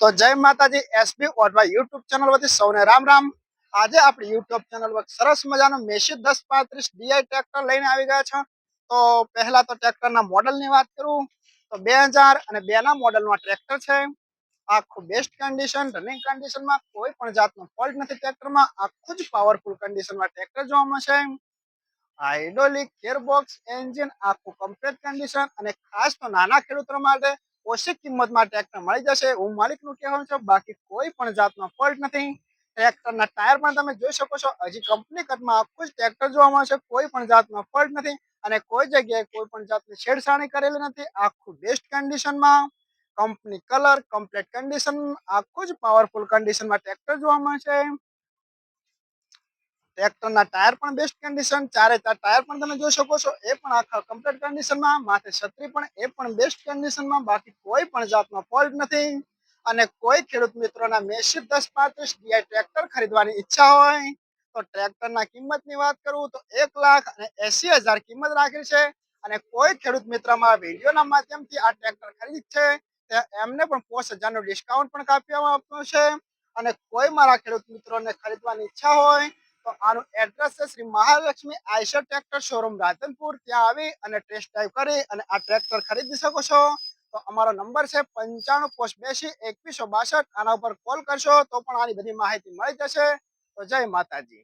તો જય માતાજી એસપી ઓટવા યુટ્યુબ ચેનલ વતી સૌને રામ રામ। આજે આપણે યુટ્યુબ ચેનલ પર સરસ મજાનો મેસી 1035 ડીઆઈ ટ્રેક્ટર લઈને આવી ગયા છે। તો પહેલા તો ટ્રેક્ટરના મોડલની વાત કરું તો 2002 ના મોડલનું ટ્રેક્ટર છે। આખું બેસ્ટ કન્ડિશન રનિંગ કન્ડિશનમાં કોઈ પણ જાતનો ફોલ્ટ નથી ટ્રેક્ટરમાં। આખું જ પાવરફુલ કન્ડિશનમાં ટ્રેક્ટર જોવા મળશે। હાઇડ્રોલિક ગિયરબોક્સ એન્જિન આખું કમ્પ્લીટ કન્ડિશન અને ખાસ તો નાના ખેડૂતો માટે ઓછી કિંમતમાં ટ્રેક્ટર મળી જશે હું માલિકનું કહેવાનું છે। બાકી કોઈ પણ જાતનો ફોલ્ટ નથી। ટ્રેક્ટરના ટાયર પણ તમે જોઈ શકો છો હજી કંપની કટમાં આખું જ ટ્રેક્ટર જોવા મળશે। કોઈ પણ જાતનો ફોલ્ટ નથી અને કોઈ જગ્યાએ કોઈ પણ જાતની છેડછાણી કરેલી નથી। આખું બેસ્ટ કન્ડિશનમાં કંપની કલર કમ્પ્લીટ કન્ડિશન આખું જ પાવરફુલ કન્ડિશનમાં ટ્રેક્ટર જોવા મળશે। ટ્રેક્ટરના ટાયર પણ બેસ્ટ કન્ડિશન ચારે ચાર ટાયર પણ તમે જોઈ શકો છો એ પણ આખા કમ્પ્લીટ કન્ડિશનમાં। માથે છત્રી પણ એ પણ બેસ્ટ કન્ડિશનમાં। બાકી કોઈ પણ જાતનો ફોલ્ટ નથી। અને કોઈ ખેડૂત મિત્રોના મેસી 1035 ડીઆઈ ટ્રેક્ટર ખરીદવાની ઈચ્છા હોય તો ટ્રેક્ટરના કિંમતની વાત કરું તો 1,80,000 કિંમત રાખી છે। અને કોઈ ખેડૂત મિત્ર મારા વિડીયોના માધ્યમથી આ ટ્રેક્ટર ખરીદ છે એમને પણ 5,000 નું ડિસ્કાઉન્ટ પણ કાપવામાં આવતું છે। અને કોઈ મારા ખેડૂત મિત્રોને ખરીદવાની ઈચ્છા હોય તો આનું એડ્રેસ છે શ્રી મહાલક્ષ્મી આઈશર ટ્રેક્ટર શોરૂમ રાધનપુર। ત્યાં આવી અને ટેસ્ટ ડ્રાઈવ કરી અને આ ટ્રેક્ટર ખરીદી શકો છો। તો અમારો નંબર છે 95 582 2162। આના ઉપર કોલ કરશો તો પણ આની બધી માહિતી મળી જશે। તો જય માતાજી।